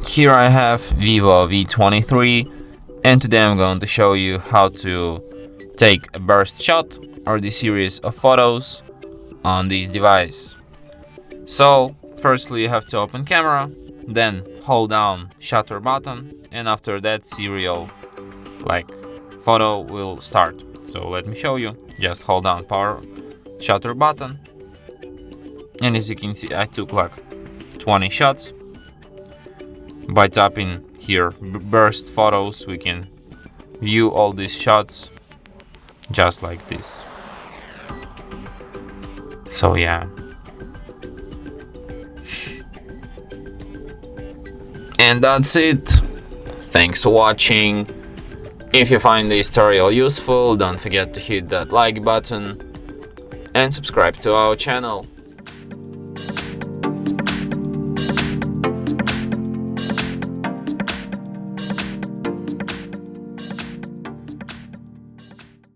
Here I have VIVO V23, and today I'm going to show you how to take a burst shot or the series of photos on this device. So firstly you have to open camera, then hold down shutter button, and after that serial photo will start. So let me show you. Just hold down power shutter button, and as you can see I took 20 shots. By tapping here burst photos we can view all these shots just like this. So yeah. And that's it. Thanks for watching. If you find this tutorial useful, don't forget to hit that like button and subscribe to our channel.